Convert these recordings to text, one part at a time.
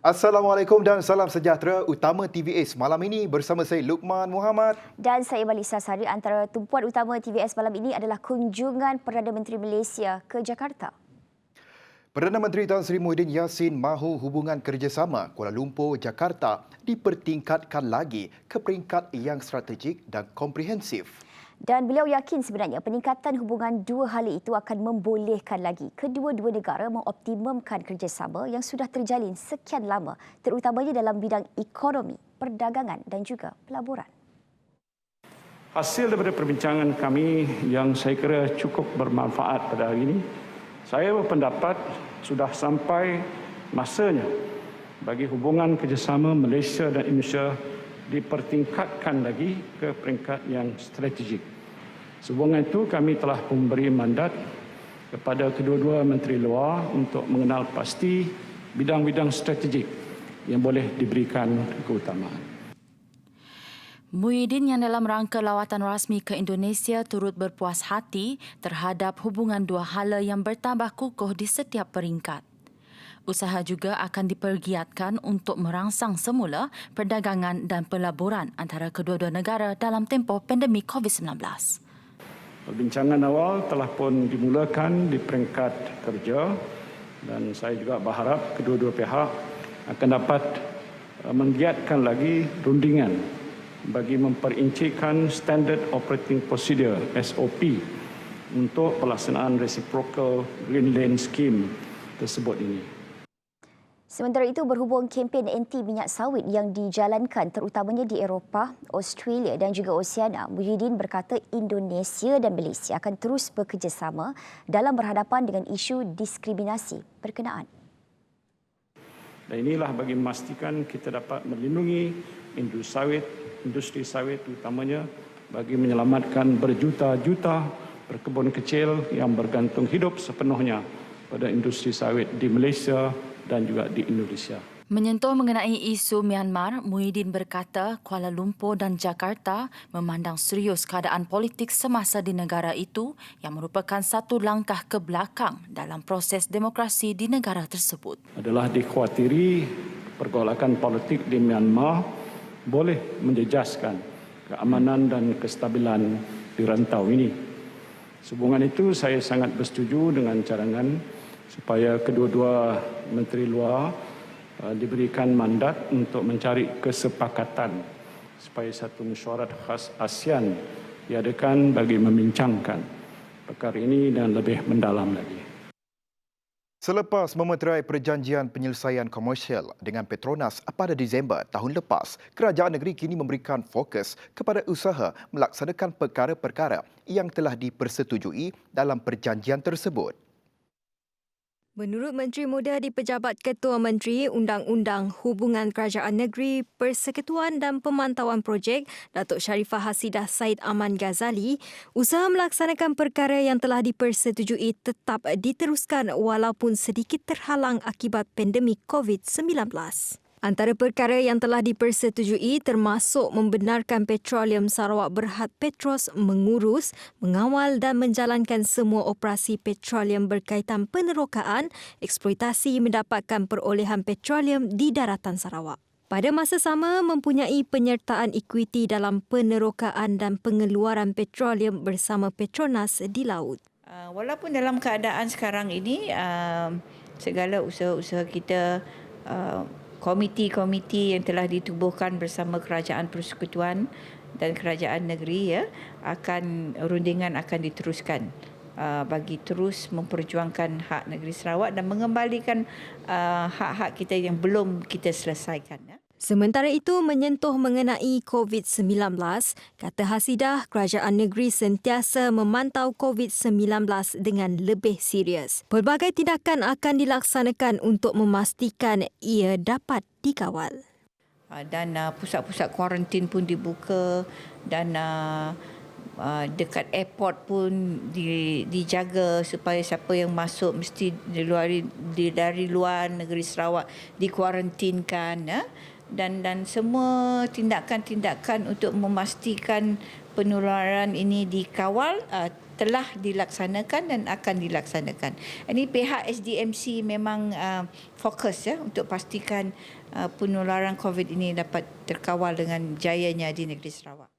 Assalamualaikum dan salam sejahtera utama TVS malam ini bersama saya Luqman Muhammad. Dan saya Balisa Sari. Antara tumpuan utama TVS malam ini adalah kunjungan Perdana Menteri Malaysia ke Jakarta. Perdana Menteri Tan Sri Muhyiddin Yassin mahu hubungan kerjasama Kuala Lumpur Jakarta dipertingkatkan lagi ke peringkat yang strategik dan komprehensif. Dan beliau yakin sebenarnya peningkatan hubungan dua hala itu akan membolehkan lagi kedua-dua negara mengoptimumkan kerjasama yang sudah terjalin sekian lama, terutamanya dalam bidang ekonomi, perdagangan dan juga pelaburan. Hasil daripada perbincangan kami yang saya kira cukup bermanfaat pada hari ini, saya berpendapat sudah sampai masanya bagi hubungan kerjasama Malaysia dan Indonesia dipertingkatkan lagi ke peringkat yang strategik. Sehubungan itu kami telah memberi mandat kepada kedua-dua Menteri Luar untuk mengenal pasti bidang-bidang strategik yang boleh diberikan keutamaan. Muhyiddin yang dalam rangka lawatan rasmi ke Indonesia turut berpuas hati terhadap hubungan dua hala yang bertambah kukuh di setiap peringkat. Usaha juga akan dipergiatkan untuk merangsang semula perdagangan dan pelaburan antara kedua-dua negara dalam tempoh pandemik COVID-19. Perbincangan awal telah pun dimulakan di peringkat kerja dan saya juga berharap kedua-dua pihak akan dapat menggiatkan lagi rundingan bagi memperincikan Standard Operating Procedure SOP untuk pelaksanaan Reciprocal Green Lane Scheme tersebut ini. Sementara itu, berhubung kempen anti minyak sawit yang dijalankan terutamanya di Eropah, Australia dan juga Oceania, Muhyiddin berkata Indonesia dan Malaysia akan terus bekerjasama dalam berhadapan dengan isu diskriminasi berkenaan. Dan inilah bagi memastikan kita dapat melindungi industri sawit terutamanya bagi menyelamatkan berjuta-juta perkebun kecil yang bergantung hidup sepenuhnya pada industri sawit di Malaysia dan juga di Indonesia. Menyentuh mengenai isu Myanmar, Muhyiddin berkata Kuala Lumpur dan Jakarta memandang serius keadaan politik semasa di negara itu yang merupakan satu langkah ke belakang dalam proses demokrasi di negara tersebut. Adalah dikhawatiri pergolakan politik di Myanmar boleh menjejaskan keamanan dan kestabilan di rantau ini. Sehubungan itu saya sangat bersetuju dengan cadangan supaya kedua-dua Menteri Luar diberikan mandat untuk mencari kesepakatan supaya satu mesyuarat khas ASEAN diadakan bagi membincangkan perkara ini dan lebih mendalam lagi. Selepas memeterai perjanjian penyelesaian komersial dengan Petronas pada Disember tahun lepas, kerajaan negeri kini memberikan fokus kepada usaha melaksanakan perkara-perkara yang telah dipersetujui dalam perjanjian tersebut. Menurut Menteri Muda di Pejabat Ketua Menteri Undang-Undang Hubungan Kerajaan Negeri, Persekutuan dan Pemantauan Projek, Datuk Sharifah Hasidah Said Aman Ghazali, usaha melaksanakan perkara yang telah dipersetujui tetap diteruskan walaupun sedikit terhalang akibat pandemik COVID-19. Antara perkara yang telah dipersetujui termasuk membenarkan Petroleum Sarawak Berhad Petros mengurus, mengawal dan menjalankan semua operasi petroleum berkaitan penerokaan, eksploitasi mendapatkan perolehan petroleum di daratan Sarawak. Pada masa sama, mempunyai penyertaan ekuiti dalam penerokaan dan pengeluaran petroleum bersama Petronas di laut. Walaupun dalam keadaan sekarang ini, segala usaha-usaha kita, komiti-komiti yang telah ditubuhkan bersama Kerajaan Persekutuan dan Kerajaan Negeri rundingan akan diteruskan bagi terus memperjuangkan hak negeri Sarawak dan mengembalikan hak-hak kita yang belum kita selesaikan. Sementara itu, menyentuh mengenai COVID-19, kata Hasidah, kerajaan negeri sentiasa memantau COVID-19 dengan lebih serius. Pelbagai tindakan akan dilaksanakan untuk memastikan ia dapat dikawal. Dan pusat-pusat kuarantin pun dibuka dan dekat airport pun dijaga supaya siapa yang masuk mesti dari luar negeri Sarawak dikuarantinkan. Dan semua tindakan-tindakan untuk memastikan penularan ini dikawal telah dilaksanakan dan akan dilaksanakan. Ini pihak SDMC memang fokus ya untuk pastikan penularan COVID ini dapat terkawal dengan jayanya di negeri Sarawak.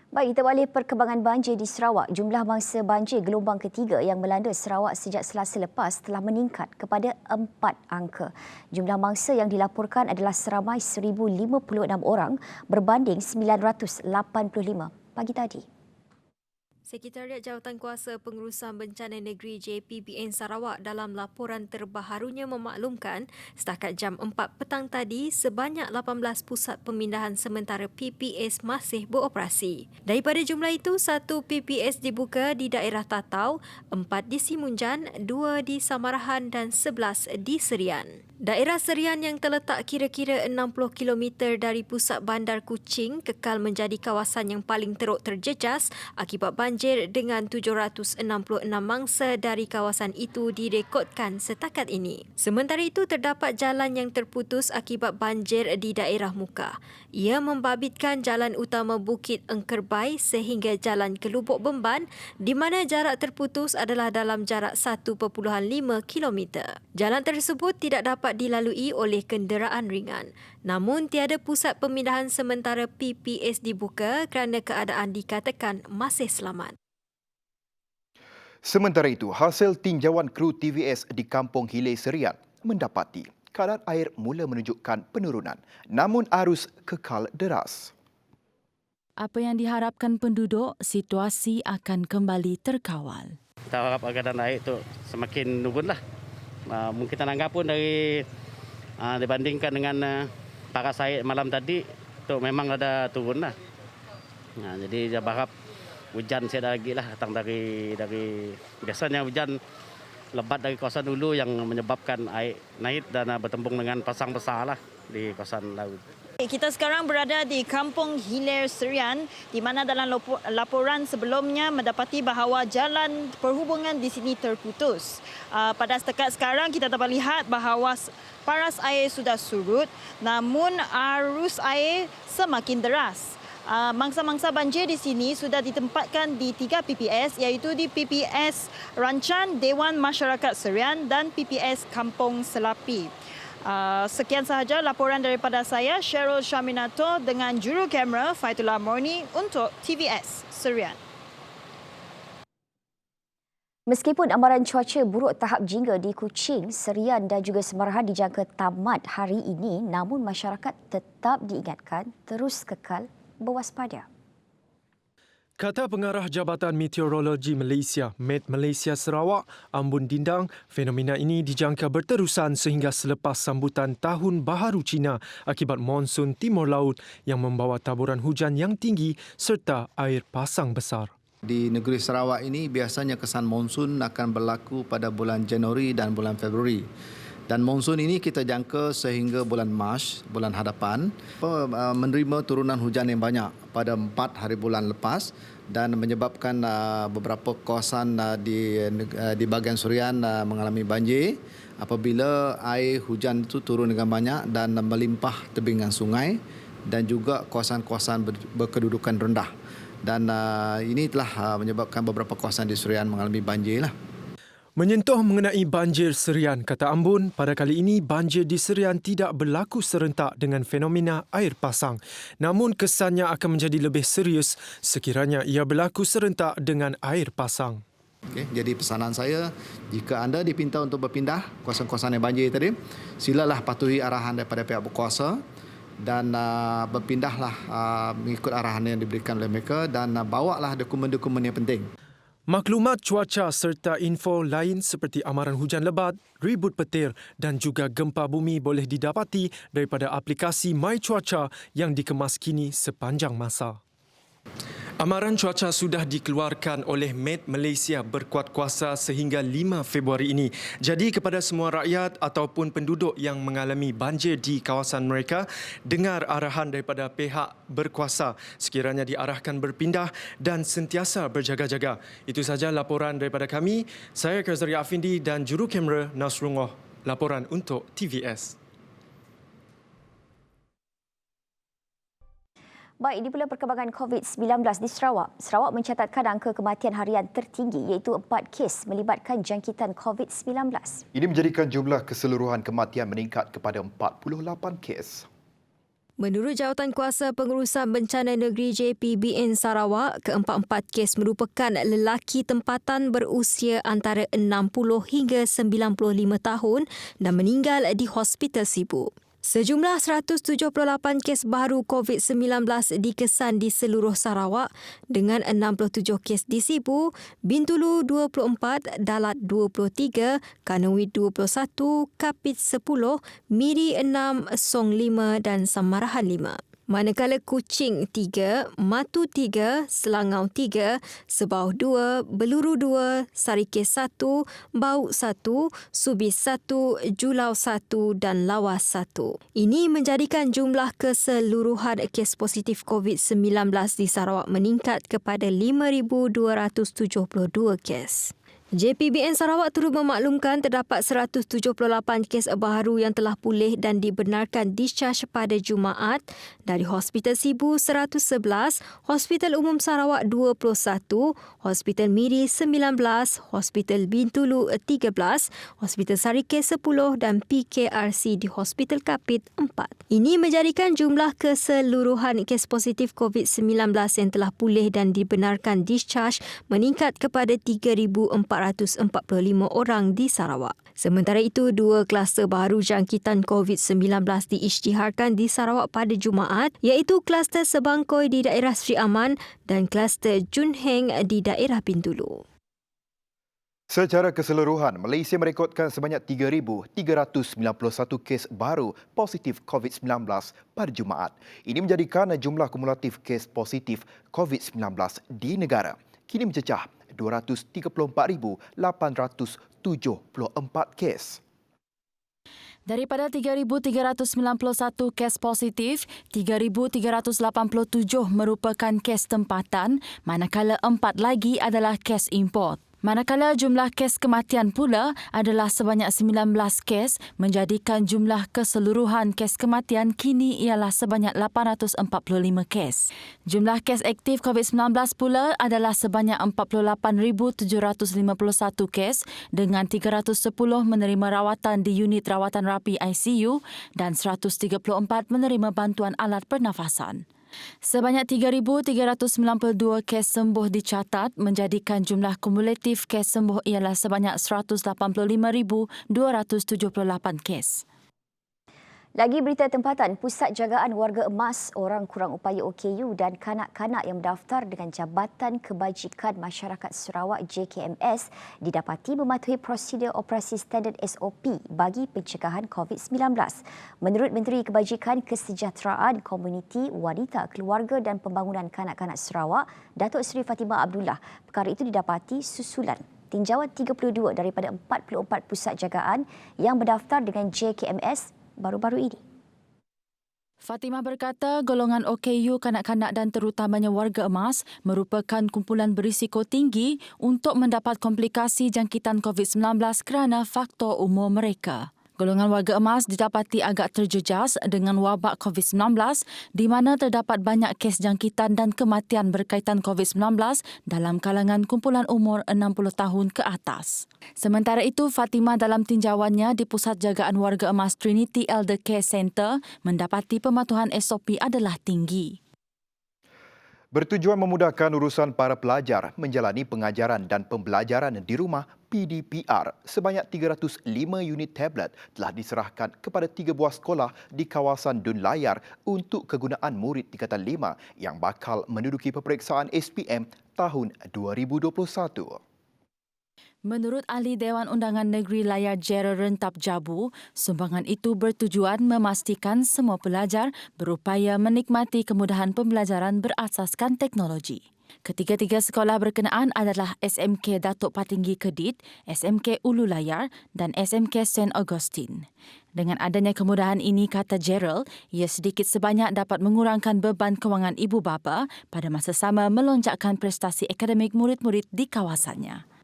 Baik, kita beralih perkembangan banjir di Sarawak. Jumlah mangsa banjir gelombang ketiga yang melanda Sarawak sejak Selasa lepas telah meningkat kepada 4 angka. Jumlah mangsa yang dilaporkan adalah seramai 1,056 orang berbanding 985 pagi tadi. Sekretariat Jawatankuasa Pengurusan Bencana Negeri JPBN Sarawak dalam laporan terbaharunya memaklumkan setakat jam 4 petang tadi sebanyak 18 pusat pemindahan sementara PPS masih beroperasi. Daripada jumlah itu, 1 PPS dibuka di daerah Tatau, 4 di Simunjan, 2 di Samarahan dan 11 di Serian. Daerah Serian yang terletak kira-kira 60 km dari pusat bandar Kuching kekal menjadi kawasan yang paling teruk terjejas akibat banjir dengan 766 mangsa dari kawasan itu direkodkan setakat ini. Sementara itu, terdapat jalan yang terputus akibat banjir di daerah Muka. Ia membabitkan jalan utama Bukit Engkerbai sehingga jalan ke Lubuk Bemban di mana jarak terputus adalah dalam jarak 1.5 km. Jalan tersebut tidak dapat dilalui oleh kenderaan ringan. Namun tiada pusat pemindahan sementara PPS dibuka kerana keadaan dikatakan masih selamat. Sementara itu, hasil tinjauan kru TVS di Kampung Hilir Serian mendapati kadar air mula menunjukkan penurunan, namun arus kekal deras. Apa yang diharapkan penduduk, situasi akan kembali terkawal. Kita harap keadaan air itu semakin menurunlah. Mungkin tanggap pun dari dibandingkan dengan paras air malam tadi itu memang ada turun lah. Jadi saya berharap hujan saya lagi lah datang dari biasanya hujan lebat dari kawasan hulu yang menyebabkan air naik dan bertembung dengan pasang besar lah di kawasan laut. Kita sekarang berada di Kampung Hilir Serian di mana dalam laporan sebelumnya mendapati bahawa jalan perhubungan di sini terputus. Pada setakat sekarang kita dapat lihat bahawa paras air sudah surut namun arus air semakin deras. Mangsa-mangsa banjir di sini sudah ditempatkan di 3 PPS iaitu di PPS Rancan Dewan Masyarakat Serian dan PPS Kampung Selapi. Sekian sahaja laporan daripada saya, Cheryl Shaminato dengan juru kamera Faitullah Morni untuk TVS Serian. Meskipun amaran cuaca buruk tahap jingga di Kuching, Serian dan juga Samarahan dijangka tamat hari ini, namun masyarakat tetap diingatkan terus kekal berwaspada. Kata Pengarah Jabatan Meteorologi Malaysia, Met Malaysia Sarawak, Ambun Dindang, fenomena ini dijangka berterusan sehingga selepas sambutan Tahun Baharu Cina akibat monsun Timur Laut yang membawa taburan hujan yang tinggi serta air pasang besar. Di negeri Sarawak ini biasanya kesan monsun akan berlaku pada bulan Januari dan bulan Februari. Dan monsun ini kita jangka sehingga bulan Mac, bulan hadapan, menerima turunan hujan yang banyak pada 4 hari bulan lepas dan menyebabkan beberapa kawasan di bahagian Serian mengalami banjir apabila air hujan itu turun dengan banyak dan melimpah tebingan sungai dan juga kawasan-kawasan berkedudukan rendah. Dan ini telah menyebabkan beberapa kawasan di Serian mengalami banjir lah. Menyentuh mengenai banjir Serian, kata Ambun, pada kali ini banjir di Serian tidak berlaku serentak dengan fenomena air pasang. Namun kesannya akan menjadi lebih serius sekiranya ia berlaku serentak dengan air pasang. Okay, jadi pesanan saya, jika anda dipinta untuk berpindah kawasan-kawasan yang banjir tadi, silalah patuhi arahan daripada pihak berkuasa dan berpindahlah mengikut arahan yang diberikan oleh mereka dan bawalah dokumen-dokumen yang penting. Maklumat cuaca serta info lain seperti amaran hujan lebat, ribut petir dan juga gempa bumi boleh didapati daripada aplikasi My Cuaca yang dikemas kini sepanjang masa. Amaran cuaca sudah dikeluarkan oleh Met Malaysia berkuat kuasa sehingga 5 Februari ini. Jadi kepada semua rakyat ataupun penduduk yang mengalami banjir di kawasan mereka, dengar arahan daripada pihak berkuasa sekiranya diarahkan berpindah dan sentiasa berjaga-jaga. Itu sahaja laporan daripada kami. Saya Kazari Afindi dan juru kamera Nasrullah. Laporan untuk TVS. Baik, di pula perkembangan COVID-19 di Sarawak. Sarawak mencatatkan angka kematian harian tertinggi iaitu 4 kes melibatkan jangkitan COVID-19. Ini menjadikan jumlah keseluruhan kematian meningkat kepada 48 kes. Menurut Jawatankuasa Pengurusan Bencana Negeri JPBN Sarawak, keempat-empat kes merupakan lelaki tempatan berusia antara 60 hingga 95 tahun dan meninggal di Hospital Sibu. Sejumlah 178 kes baru COVID-19 dikesan di seluruh Sarawak dengan 67 kes di Sibu, Bintulu 24, Dalat 23, Kanawit 21, Kapit 10, Miri 6, Song 5 dan Samarahan 5. Manakala Kuching 3, Matu 3, Selangau 3, Sebauh 2, Beluru 2, Sarikes 1, Bau 1, Subis 1, Julau 1 dan Lawas 1. Ini menjadikan jumlah keseluruhan kes positif COVID-19 di Sarawak meningkat kepada 5,272 kes. JPBN Sarawak turut memaklumkan terdapat 178 kes baru yang telah pulih dan dibenarkan discharge pada Jumaat dari Hospital Sibu 111, Hospital Umum Sarawak 21, Hospital Miri 19, Hospital Bintulu 13, Hospital Sarikes 10 dan PKRC di Hospital Kapit 4. Ini menjadikan jumlah keseluruhan kes positif COVID-19 yang telah pulih dan dibenarkan discharge meningkat kepada 3,445 orang di Sarawak. Sementara itu, 2 kluster baru jangkitan COVID-19 diisytiharkan di Sarawak pada Jumaat, iaitu kluster Sebangkoi di daerah Sri Aman dan kluster Junheng di daerah Bintulu. Secara keseluruhan, Malaysia merekodkan sebanyak 3,391 kes baru positif COVID-19 pada Jumaat. Ini menjadikan jumlah kumulatif kes positif COVID-19 di negara kini mencecah 234,874 kes. Daripada 3,391 kes positif, 3,387 merupakan kes tempatan, manakala 4 lagi adalah kes import. Manakala jumlah kes kematian pula adalah sebanyak 19 kes, menjadikan jumlah keseluruhan kes kematian kini ialah sebanyak 845 kes. Jumlah kes aktif COVID-19 pula adalah sebanyak 48,751 kes dengan 310 menerima rawatan di unit rawatan rapi ICU dan 134 menerima bantuan alat pernafasan. Sebanyak 3,392 kes sembuh dicatat, menjadikan jumlah kumulatif kes sembuh ialah sebanyak 185,278 kes. Lagi berita tempatan, Pusat Jagaan Warga Emas Orang Kurang Upaya OKU dan kanak-kanak yang mendaftar dengan Jabatan Kebajikan Masyarakat Sarawak JKMS didapati mematuhi prosedur operasi standard SOP bagi pencegahan COVID-19. Menurut Menteri Kebajikan Kesejahteraan Komuniti Wanita, Keluarga dan Pembangunan Kanak-kanak Sarawak, Datuk Seri Fatimah Abdullah, perkara itu didapati susulan tinjauan 32 daripada 44 pusat jagaan yang berdaftar dengan JKMS baru-baru ini. Fatimah berkata golongan OKU kanak-kanak dan terutamanya warga emas merupakan kumpulan berisiko tinggi untuk mendapat komplikasi jangkitan COVID-19 kerana faktor umur mereka. Golongan warga emas didapati agak terjejas dengan wabak COVID-19 di mana terdapat banyak kes jangkitan dan kematian berkaitan COVID-19 dalam kalangan kumpulan umur 60 tahun ke atas. Sementara itu, Fatimah dalam tinjauannya di Pusat Jagaan Warga Emas Trinity Elder Care Centre mendapati pematuhan SOP adalah tinggi. Bertujuan memudahkan urusan para pelajar menjalani pengajaran dan pembelajaran di rumah PDPR, sebanyak 305 unit tablet telah diserahkan kepada 3 buah sekolah di kawasan Dun Layar untuk kegunaan murid tingkatan 5 yang bakal menduduki peperiksaan SPM tahun 2021. Menurut Ahli Dewan Undangan Negeri Layar Gerald Rentap Jabu, sumbangan itu bertujuan memastikan semua pelajar berupaya menikmati kemudahan pembelajaran berasaskan teknologi. Ketiga-tiga sekolah berkenaan adalah SMK Datuk Patinggi Kedit, SMK Ulu Layar dan SMK St. Augustine. Dengan adanya kemudahan ini, kata Gerald, ia sedikit sebanyak dapat mengurangkan beban kewangan ibu bapa pada masa sama melonjakkan prestasi akademik murid-murid di kawasannya.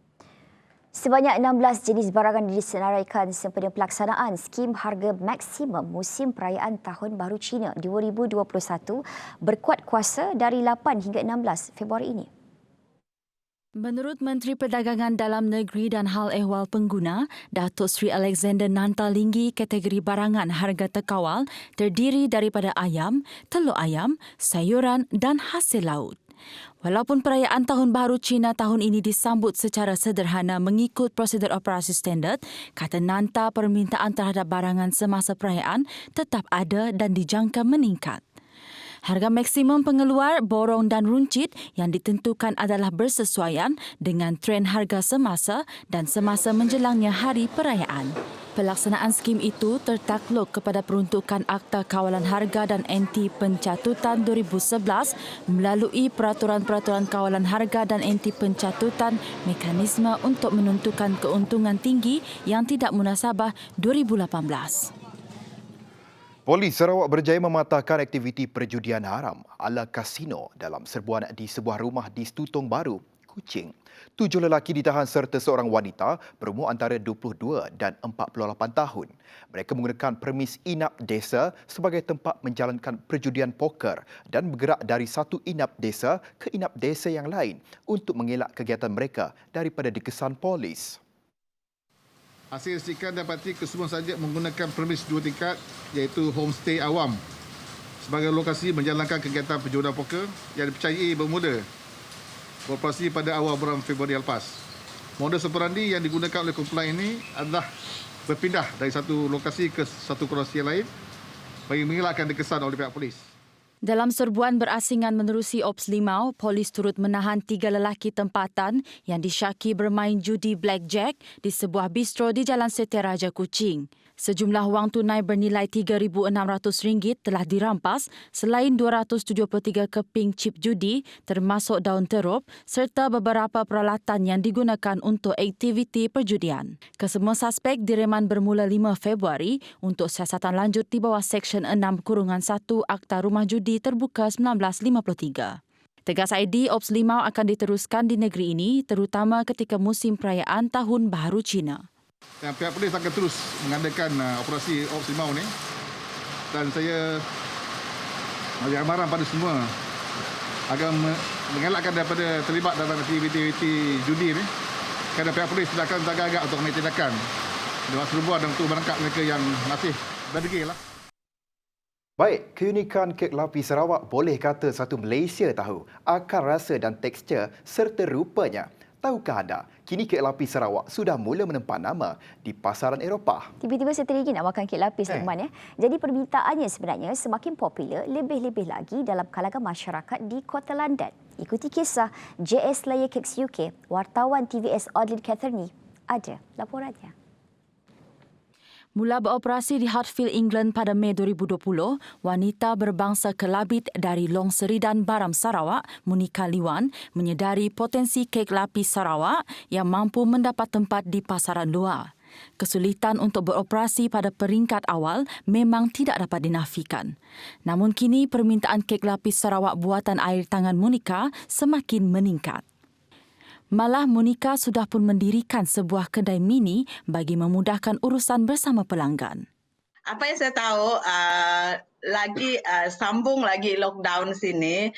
Sebanyak 16 jenis barangan disenaraikan sempena pelaksanaan skim harga maksimum musim perayaan Tahun Baru Cina 2021 berkuat kuasa dari 8 hingga 16 Februari ini. Menurut Menteri Perdagangan Dalam Negeri dan Hal Ehwal Pengguna, Datuk Seri Alexander Nantalinggi, kategori barangan harga terkawal terdiri daripada ayam, telur ayam, sayuran dan hasil laut. Walaupun perayaan Tahun Baru Cina tahun ini disambut secara sederhana mengikut prosedur operasi standard, kata Nanta permintaan terhadap barangan semasa perayaan tetap ada dan dijangka meningkat. Harga maksimum pengeluar, borong dan runcit yang ditentukan adalah bersesuaian dengan tren harga semasa dan semasa menjelangnya hari perayaan. Pelaksanaan skim itu tertakluk kepada peruntukan Akta Kawalan Harga dan Anti Pencatutan 2011 melalui Peraturan-Peraturan Kawalan Harga dan Anti Pencatutan Mekanisme untuk Menentukan Keuntungan Tinggi yang Tidak Munasabah 2018. Polis Sarawak berjaya mematahkan aktiviti perjudian haram ala kasino dalam serbuan di sebuah rumah di Stutong Baru, Kuching. 7 lelaki ditahan serta seorang wanita berumur antara 22 dan 48 tahun. Mereka menggunakan premis inap desa sebagai tempat menjalankan perjudian poker dan bergerak dari satu inap desa ke inap desa yang lain untuk mengelak kegiatan mereka daripada dikesan polis. Hasil sikan dapati kesemua sahaja menggunakan premis 2 tingkat iaitu homestay awam sebagai lokasi menjalankan kegiatan perjudian poker yang dipercayai bermula beroperasi pada awal bulan Februari lepas. Modus operandi yang digunakan oleh kumpulan ini adalah berpindah dari satu lokasi ke satu lokasi yang lain bagi mengelakkan dikesan oleh pihak polis. Dalam serbuan berasingan menerusi Ops Limau, polis turut menahan 3 lelaki tempatan yang disyaki bermain judi blackjack di sebuah bistro di Jalan Setiaraja, Kuching. Sejumlah wang tunai bernilai RM3,600 telah dirampas selain 273 keping chip judi termasuk daun terup serta beberapa peralatan yang digunakan untuk aktiviti perjudian. Kesemua suspek direman bermula 5 Februari untuk siasatan lanjut di bawah Seksyen 6-1 Akta Rumah Judi Terbuka 1953. Tegas ID, Ops Limau akan diteruskan di negeri ini terutama ketika musim perayaan Tahun Baru Cina. Dan pihak polis akan terus mengadakan operasi Ops Limau ni dan saya bagi amaran pada semua agar mengelakkan daripada terlibat dalam aktiviti judi ni kerana pihak polis tidak akan agak-agak untuk mengambil tindakan dengan serbuan dan untuk menangkap mereka yang masih berdegil lah. Baik, keunikan kek lapis Sarawak boleh kata satu Malaysia tahu akar rasa dan tekstur serta rupanya. Tahukah anda, kini kek lapis Sarawak sudah mula menempah nama di pasaran Eropah. Tiba-tiba saya teringin nak makan kek lapis, Luqman. Jadi permintaannya sebenarnya semakin popular lebih-lebih lagi dalam kalangan masyarakat di Kota London. Ikuti kisah JS Layer Cakes UK, wartawan TVS Audley Catherine ada laporannya. Mula beroperasi di Hartfield, England pada Mei 2020, wanita berbangsa Kelabit dari Long Seridan Baram, Sarawak, Monica Liwan, menyedari potensi kek lapis Sarawak yang mampu mendapat tempat di pasaran luar. Kesulitan untuk beroperasi pada peringkat awal memang tidak dapat dinafikan. Namun kini permintaan kek lapis Sarawak buatan air tangan Monica semakin meningkat. Malah Monica sudah pun mendirikan sebuah kedai mini bagi memudahkan urusan bersama pelanggan. Apa yang saya tahu, sambung lagi lockdown sini,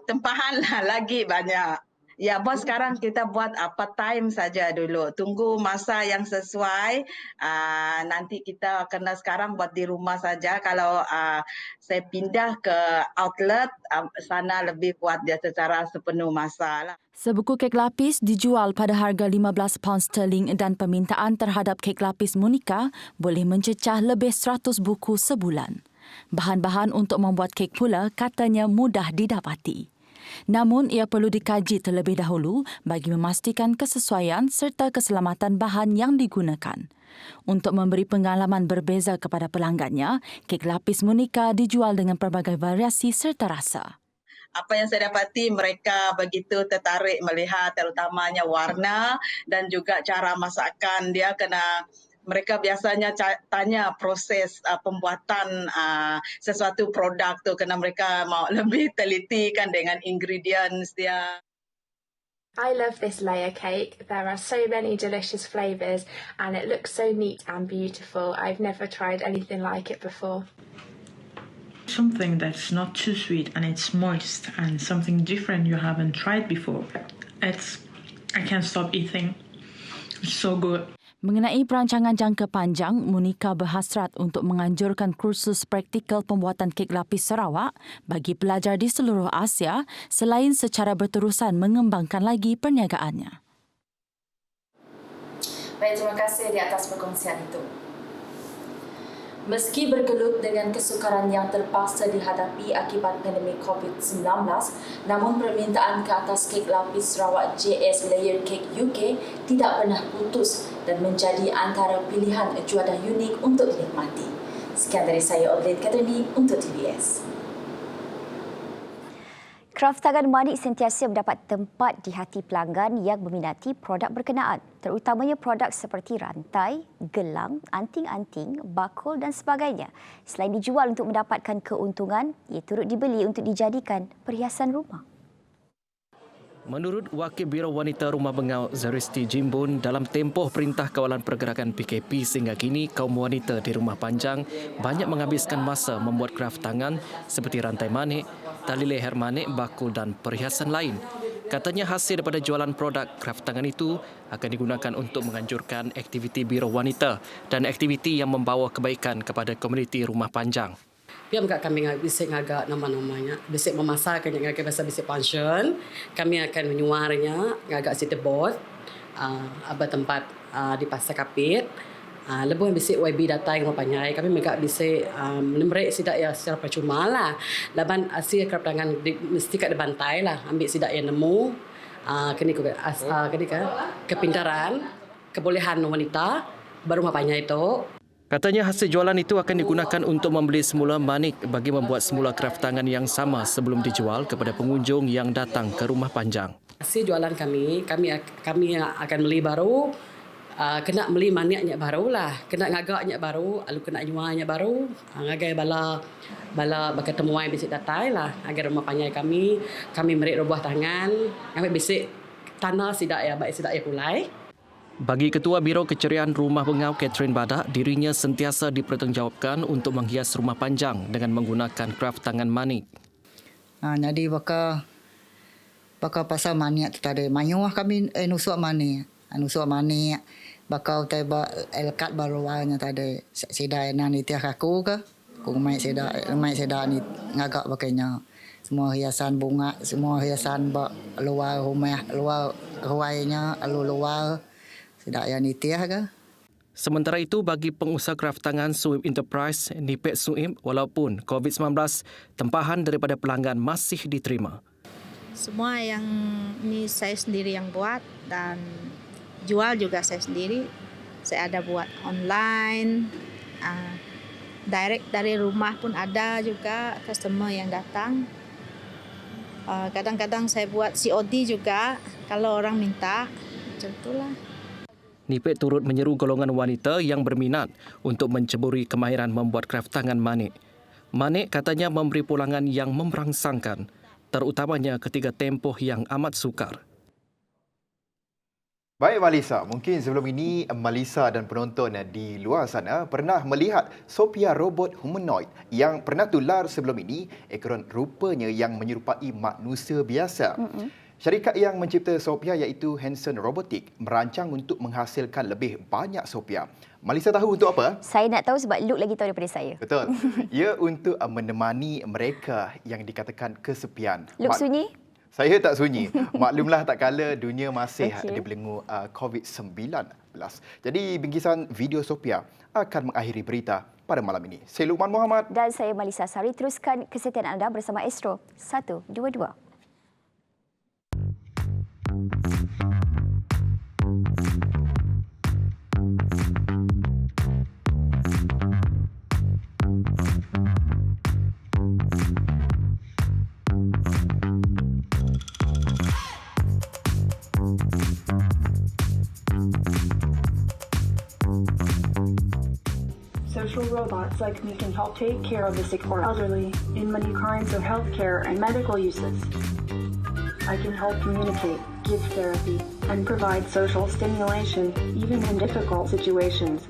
tempahan lagi banyak. Ya, bos, sekarang kita buat part time saja dulu. Tunggu masa yang sesuai. Nanti kita kena sekarang buat di rumah saja. Kalau saya pindah ke outlet, sana lebih kuat dia secara sepenuh masa lah. Sebuku kek lapis dijual pada harga £15 dan permintaan terhadap kek lapis Monica boleh mencecah lebih 100 buku sebulan. Bahan-bahan untuk membuat kek pula katanya mudah didapati. Namun ia perlu dikaji terlebih dahulu bagi memastikan kesesuaian serta keselamatan bahan yang digunakan. Untuk memberi pengalaman berbeza kepada pelanggannya, kek lapis Monica dijual dengan pelbagai variasi serta rasa. Apa yang saya dapati, mereka begitu tertarik melihat terutamanya warna dan juga cara masakan. Dia kena mereka biasanya tanya proses pembuatan sesuatu produk tu kerana mereka mau lebih teliti kan dengan ingredients dia. I love this layer cake. There are so many delicious flavours and it looks so neat and beautiful. I've never tried anything like it before. Something that's not too sweet and it's moist and something different you haven't tried before. I can't stop eating. It's so good. Mengenai perancangan jangka panjang, Monica berhasrat untuk menganjurkan kursus praktikal pembuatan kek lapis Sarawak bagi pelajar di seluruh Asia selain secara berterusan mengembangkan lagi perniagaannya. Baik, terima kasih di atas perkongsian itu. Meski bergelut dengan kesukaran yang terpaksa dihadapi akibat pandemik COVID-19, namun permintaan ke atas kek lapis Sarawak JS Layer Cake UK tidak pernah putus dan menjadi antara pilihan juadah unik untuk dinikmati. Sekian dari saya, Odlin Katrini untuk TVS. Kraft tangan manik sentiasa mendapat tempat di hati pelanggan yang meminati produk berkenaan, terutamanya produk seperti rantai, gelang, anting-anting, bakul dan sebagainya. Selain dijual untuk mendapatkan keuntungan, ia turut dibeli untuk dijadikan perhiasan rumah. Menurut Wakil Biro Wanita Rumah Bengau Zaristi Jimbun, dalam tempoh Perintah Kawalan Pergerakan PKP sehingga kini, kaum wanita di Rumah Panjang banyak menghabiskan masa membuat kraft tangan seperti rantai manik, tali leher manik, bakul dan perhiasan lain. Katanya hasil daripada jualan produk kraft tangan itu akan digunakan untuk menganjurkan aktiviti Biro Wanita dan aktiviti yang membawa kebaikan kepada komuniti Rumah Panjang. Biar kami bisik ngagak nama-namanya, bisik memasarkan yang ngagak bahasa bisik pension. Kami akan menyuarnya ngagak city-board, apa tempat di Pasar Kapit. Lebuh yang bisik YB datang rumah panjai. Kami mereka bisik menembrek sidak ya secara percuma lah. Laban asyik kerap tangan mesti kat bantai lah. Ambil sidak yang nemu. Kini kepintaran, kebolehan wanita berumah panjai itu. Katanya hasil jualan itu akan digunakan untuk membeli semula manik bagi membuat semula kraft tangan yang sama sebelum dijual kepada pengunjung yang datang ke Rumah Panjang. Hasil jualan kami akan beli baru, kena beli maniknya baru lah, kena ngagaknya baru, lalu kena jualnya baru, ngagai bala berketemuan bisik datai lah, agar Rumah Panjang kami merik rubuh tangan, kami bisik tanah sidak ya, baik sidak ya kulai. Bagi Ketua Biro Keceriaan Rumah Bengau Catherine Badak, dirinya sentiasa dipertanggungjawabkan untuk menghias Rumah Panjang dengan menggunakan kraft tangan manik. Jadi bakal pasal manik tu tadi. Mayuah kami nusuk manik. Nusuk manik bakal teba elkat baru warna tadi. Sedai nani tiah kaku ke? Kung mai sedai ni ngagak pakainya. Semua hiasan bunga, semua hiasan luar rumah, luar ruainya, luar tidak yang nitiah ke? Sementara itu, bagi pengusaha kraft tangan Suim Enterprise, Nipet Suim, walaupun COVID-19, tempahan daripada pelanggan masih diterima. Semua yang ini saya sendiri yang buat dan jual juga saya sendiri. Saya ada buat online, direct dari rumah pun ada juga customer yang datang. Kadang-kadang saya buat COD juga kalau orang minta, macam itulah. Nipet turut menyeru golongan wanita yang berminat untuk menceburi kemahiran membuat kraft tangan manik. Manik katanya memberi pulangan yang merangsangkan, terutamanya ketika tempoh yang amat sukar. Baik Malisa, mungkin sebelum ini Malisa dan penonton di luar sana pernah melihat Sophia robot humanoid yang pernah tular sebelum ini, ekoran rupanya yang menyerupai manusia biasa. Syarikat yang mencipta Sophia iaitu Hanson Robotics merancang untuk menghasilkan lebih banyak Sophia. Malisa tahu untuk apa? Saya nak tahu sebab Luke lagi tahu daripada saya. Betul. Ia untuk menemani mereka yang dikatakan kesepian. Luke sunyi? Saya tak sunyi. Maklumlah tak kala dunia masih dibelenggu COVID-19. Jadi bingkisan video Sophia akan mengakhiri berita pada malam ini. Saya Luqman Muhammad. Dan saya Malisa Sari. Teruskan kesetiaan anda bersama Astro 122. Social robots like me can help take care of the sick or elderly in many kinds of healthcare and medical uses. I can help communicate give therapy, and provide social stimulation, even in difficult situations.